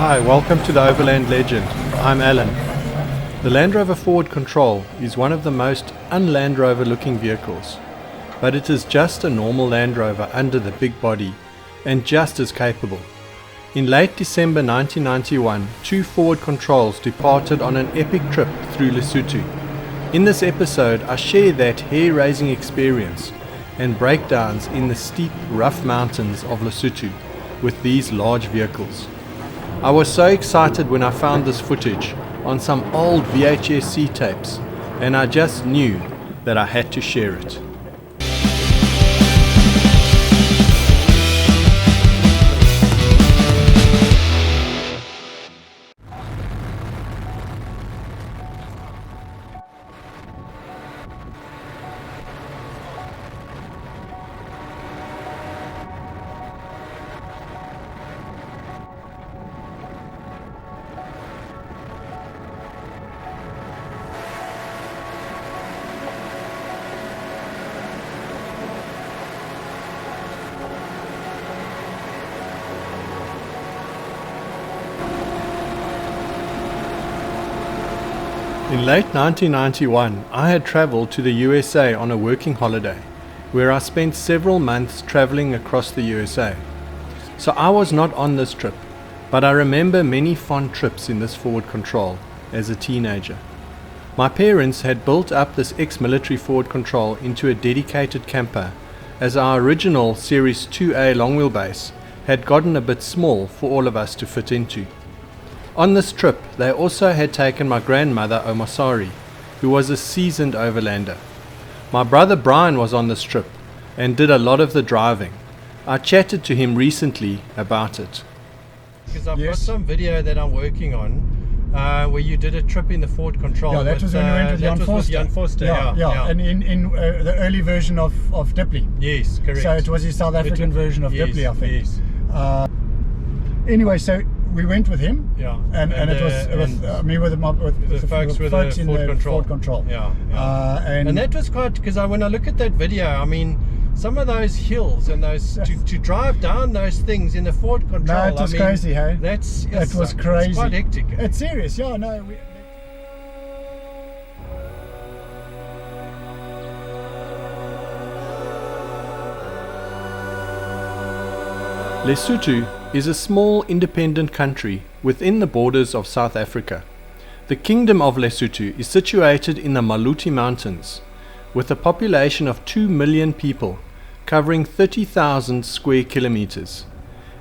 Hi, welcome to the Overland Legend. I'm Alan. The Land Rover Forward Control is one of the most un-Land Rover looking vehicles, but it is just a normal Land Rover under the big body and just as capable. In late December 1991, two Forward Controls departed on an epic trip through Lesotho. In this episode, I share that hair-raising experience and breakdowns in the steep, rough mountains of Lesotho with these large vehicles. I was so excited when I found this footage on some old VHS-C tapes, and I just knew that I had to share it. In late 1991, I had travelled to the USA on a working holiday, where I spent several months travelling across the USA. So I was not on this trip, but I remember many fond trips in this Forward Control as a teenager. My parents had built up this ex-military Forward Control into a dedicated camper, as our original Series 2A long wheelbase had gotten a bit small for all of us to fit into. On this trip, they also had taken my grandmother Omasari, who was a seasoned overlander. My brother Brian was on this trip and did a lot of the driving. I chatted to him recently about it. Because I've got some video that I'm working on where you did a trip in the Forward Control. Yeah, that was when we went with Jan Forster. Yeah. And in the early version of Dipley. Yes, correct. So it was the South African version of Dipley, I think. Yes. Anyway, so we went with him, and it was me with the folks in the Forward Control. And that was quite, because when I look at that video, I mean, some of those hills and those to drive down those things in the Forward Control. No, it was crazy, hey? It was crazy. It's quite hectic. It's serious, yeah. No. Lesotho is a small independent country within the borders of South Africa. The Kingdom of Lesotho is situated in the Maluti Mountains, with a population of 2 million people, covering 30,000 square kilometers.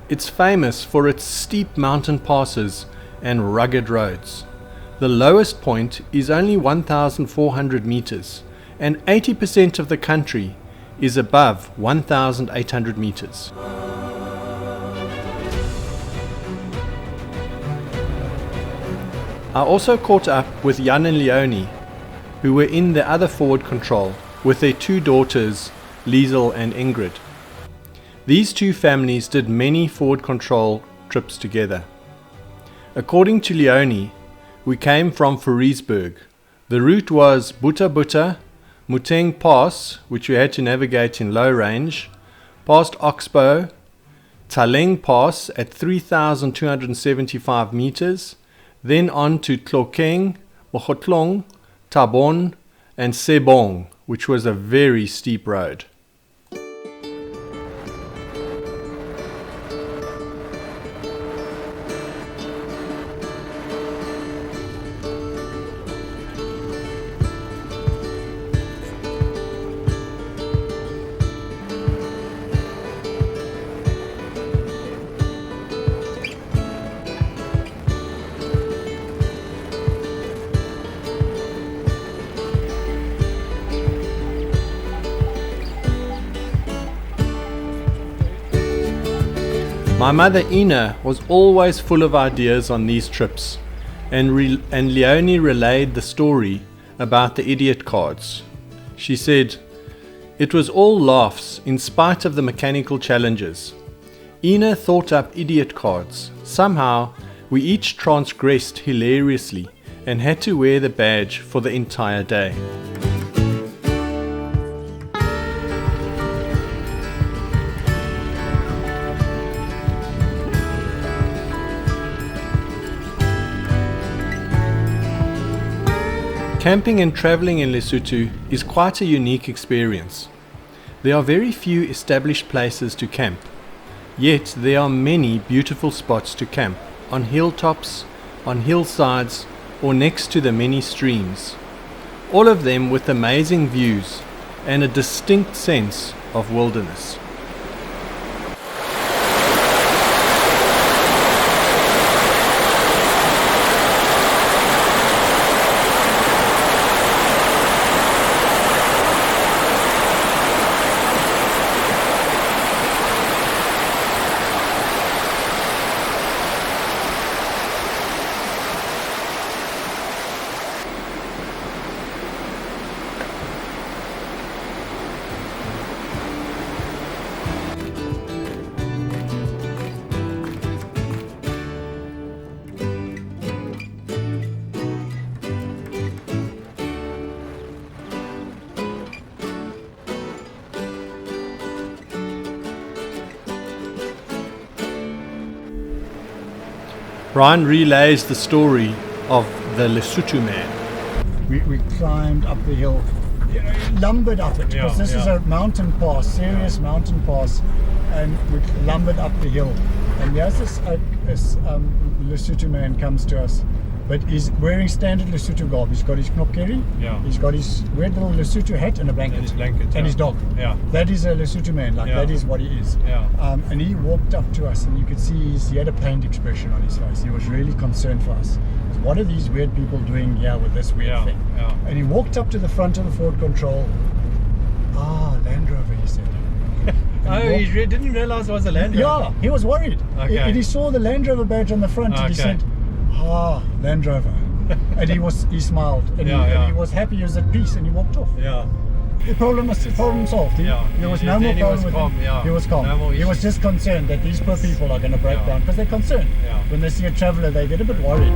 It's famous for its steep mountain passes and rugged roads. The lowest point is only 1,400 meters, and 80% of the country is above 1,800 meters. I also caught up with Jan and Leonie, who were in the other Forward Control with their two daughters, Liesel and Ingrid. These two families did many Forward Control trips together. According to Leonie, we came from Fourierburg. The route was Buta, Muteng Pass, which we had to navigate in low range, past Oxbow, Taleng Pass at 3,275 meters, then on to Tlokeng, Mogotlong, Tabon, and Sebong, which was a very steep road. My mother Ina was always full of ideas on these trips, and Leonie relayed the story about the idiot cards. She said, "It was all laughs in spite of the mechanical challenges. Ina thought up idiot cards. Somehow we each transgressed hilariously and had to wear the badge for the entire day." Camping and travelling in Lesotho is quite a unique experience. There are very few established places to camp, yet there are many beautiful spots to camp, on hilltops, on hillsides, or next to the many streams, all of them with amazing views and a distinct sense of wilderness. Brian relays the story of the Lesotho Man. We climbed up the hill, lumbered up it, because this is a mountain pass, serious mountain pass, and we lumbered up the hill. And there's this Lesotho man comes to us, but he's wearing standard Lesotho garb. He's got his knopkerrie, he's got his weird little Lesotho hat and a blanket, and his dog. That is a Lesotho man, that is what he is. And he walked up to us, and you could see he had a pained expression on his face. He was really concerned for us. What are these weird people doing here with this weird thing? And he walked up to the front of the Ford control. Land Rover, he said. He didn't realize it was a Land Rover? Yeah, he was worried. He saw the Land Rover badge on the front, and he said, Land Rover. And he smiled, and he was happy, he was at peace, and he walked off. The problem solved. There was no more problem with him. He was calm. No, he was just concerned that these poor people are going to break down, because they're concerned. When they see a traveller, they get a bit worried.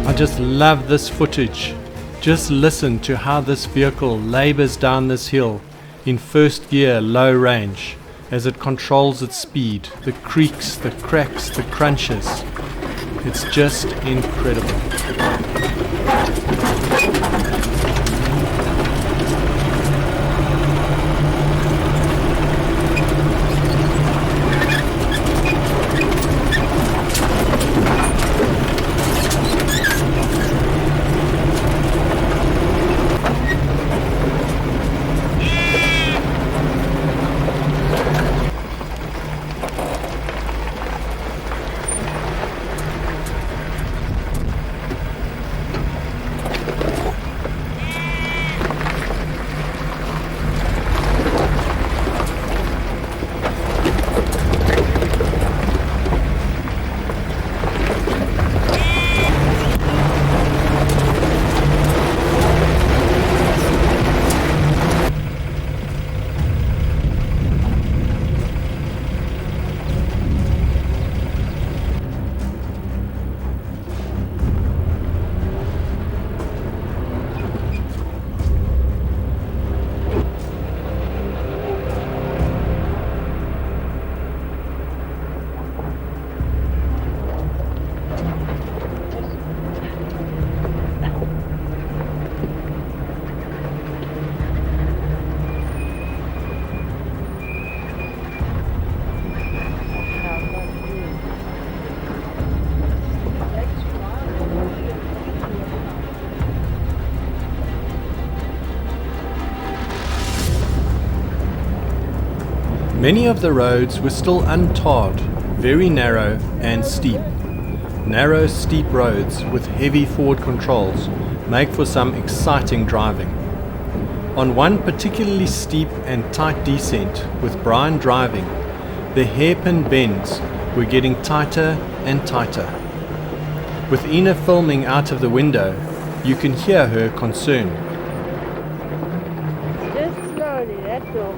I just love this footage. Just listen to how this vehicle labors down this hill in first gear, low range, as it controls its speed, the creaks, the cracks, the crunches. It's just incredible. Many of the roads were still untarred, very narrow and steep. Narrow, steep roads with heavy forward controls make for some exciting driving. On one particularly steep and tight descent with Brian driving, the hairpin bends were getting tighter and tighter. With Ina filming out of the window, you can hear her concern. Just slowly, that's all.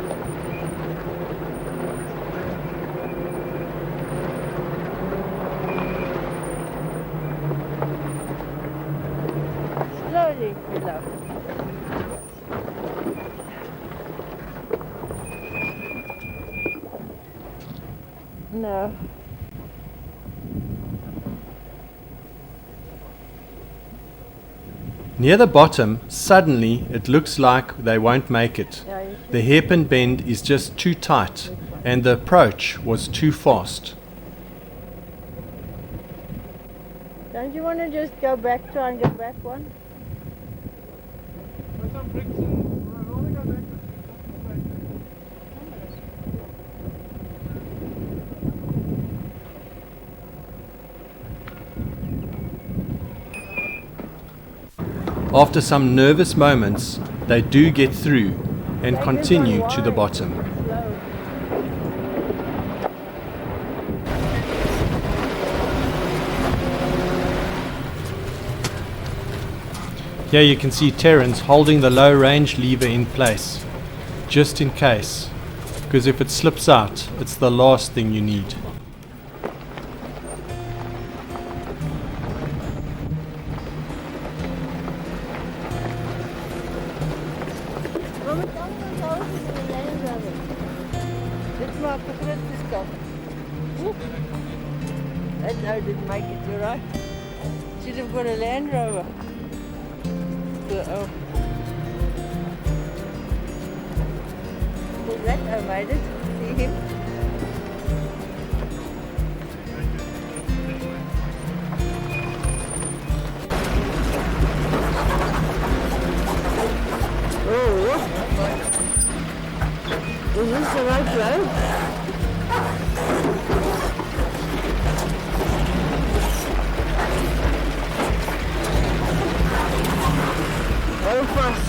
Slowly, below. No. Near the bottom, suddenly it looks like they won't make it. Yeah, you The hairpin bend is just too tight and the approach was too fast. Don't you want to just go back, try and go back one? After some nervous moments, they do get through and continue to the bottom. Slow. Here you can see Terence holding the low range lever in place, just in case, because if it slips out, it's the last thing you need. Mama, tell me how it is in the Land Rover. Dit maak een groot verskil. Oep. That now didn't make it all right. Should have got a Land Rover. Oh. Well, that I made it. See him? Oh, is this the right road? Oh, fast.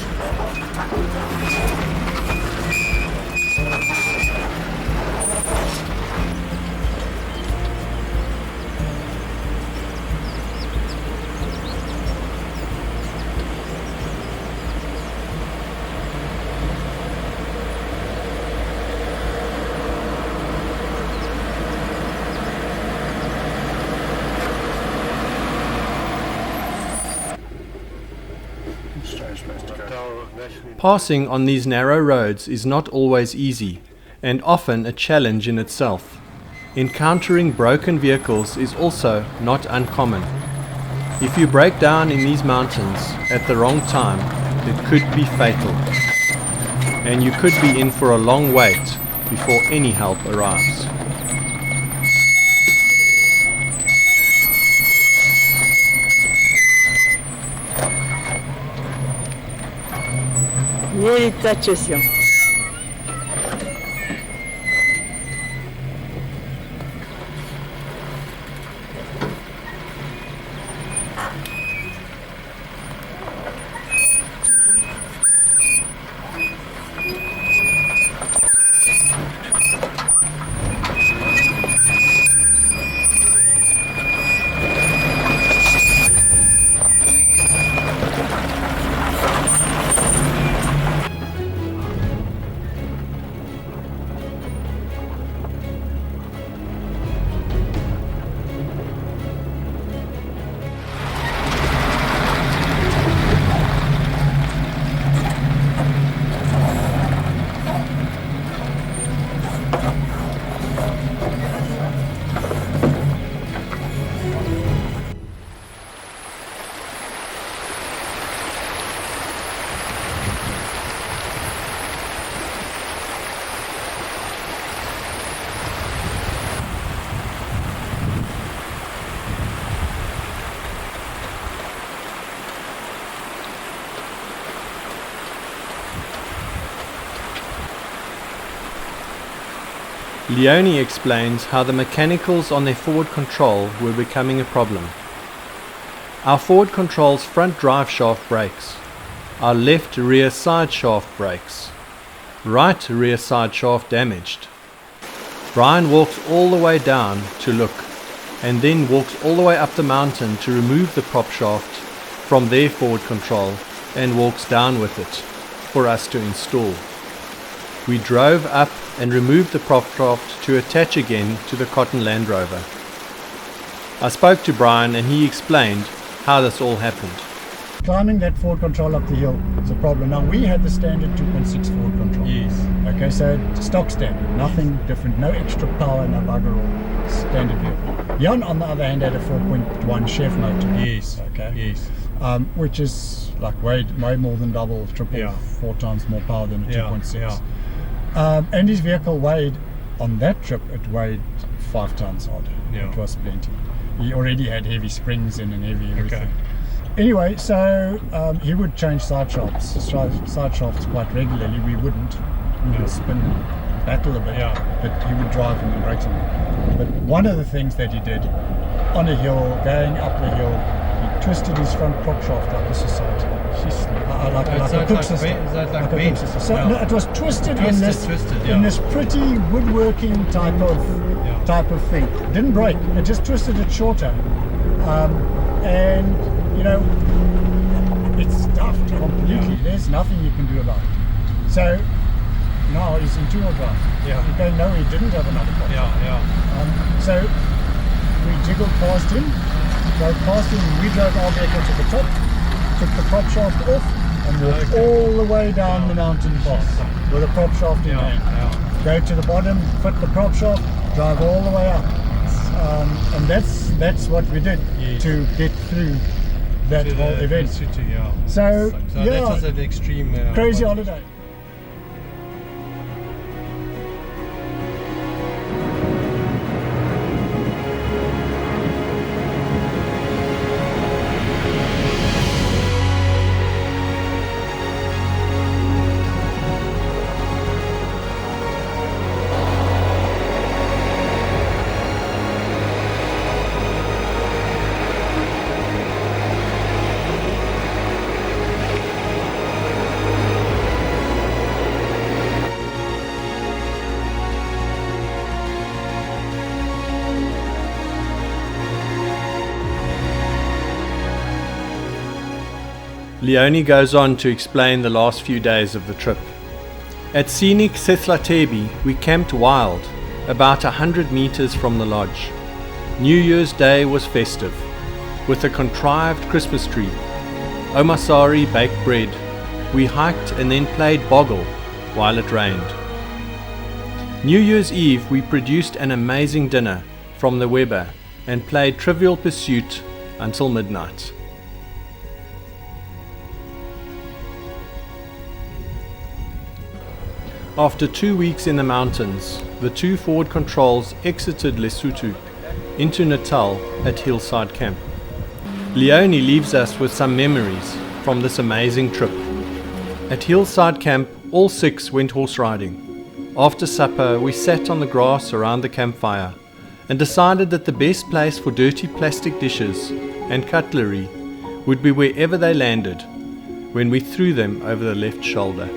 Passing on these narrow roads is not always easy, and often a challenge in itself. Encountering broken vehicles is also not uncommon. If you break down in these mountains at the wrong time, it could be fatal, and you could be in for a long wait before any help arrives. Nearly touches him. Leonie explains how the mechanicals on their forward control were becoming a problem. Our forward control's front drive shaft breaks. Our left rear side shaft breaks. Right rear side shaft damaged. Brian walks all the way down to look, and then walks all the way up the mountain to remove the prop shaft from their forward control and walks down with it for us to install. We drove up and removed the prop shaft to attach again to the cotton Land Rover. I spoke to Brian and he explained how this all happened. Climbing that forward control up the hill is a problem. Now we had the standard 2.6 forward control. Yes. Okay, so stock standard, nothing different, no extra power, no bugger all, standard vehicle. Jan, on the other hand, had a 4.1 chef motor. Yes. Okay. Yes. Which is like way more than double, triple, 4 times more power than a 2.6. And his vehicle weighed, on that trip, it weighed 5 tons odd. Yeah. It was plenty. He already had heavy springs in and heavy everything. Okay. Anyway, so he would change side shafts quite regularly. We wouldn't. We would spin and battle a bit, but he would drive them and break them. But one of the things that he did on a hill, going up the hill, he twisted his front prop shaft like a society. Like a cook system. So no, it was twisted in this pretty woodworking type of thing. Didn't break. It just twisted it shorter, and you know, it's stuffed completely. There's nothing you can do about it. So now he's in two-wheel drive. Okay, no, he didn't have another prop. So we jiggled past him, drove past him, we drove our vehicle to the top, took the prop shaft off, and walked all the way down the mountain path with a prop shaft in hand. Go to the bottom, fit the prop shaft, drive all the way up. And that's what we did to get through that whole event. So that was an extreme crazy holiday. Leonie goes on to explain the last few days of the trip. At scenic Sethlatebi, we camped wild, about 100 meters from the lodge. New Year's Day was festive, with a contrived Christmas tree, omasari baked bread. We hiked and then played boggle while it rained. New Year's Eve, we produced an amazing dinner from the Weber and played Trivial Pursuit until midnight. After 2 weeks in the mountains, the two forward controls exited Lesotho into Natal at Hillside Camp. Leonie leaves us with some memories from this amazing trip. At Hillside Camp, all 6 went horse riding. After supper, we sat on the grass around the campfire and decided that the best place for dirty plastic dishes and cutlery would be wherever they landed, when we threw them over the left shoulder.